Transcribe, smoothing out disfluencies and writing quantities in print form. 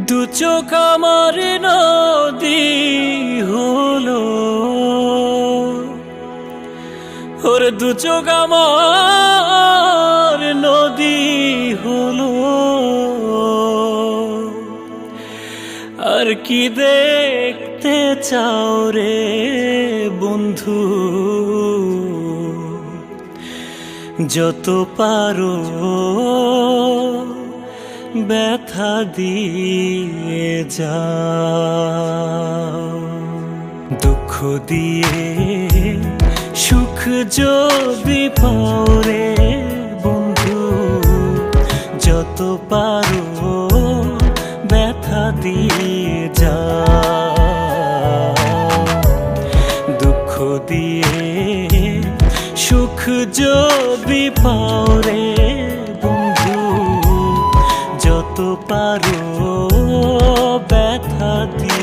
দু চোখ আমার নদী হলো, ওরে দু চোখ আমার নদী হলো। আর কি দেখতে চাও রে বন্ধু, যত পারো ব্যথা দিয়ে যাও। দুঃখ দিয়ে সুখ যদি পাও রে বন্ধু, যত পারো ব্যথা দিয়ে যাও। দুঃখ দিয়ে সুখ যদি পাও রে বন্ধু, যত পারো ব্যথা দিয়ে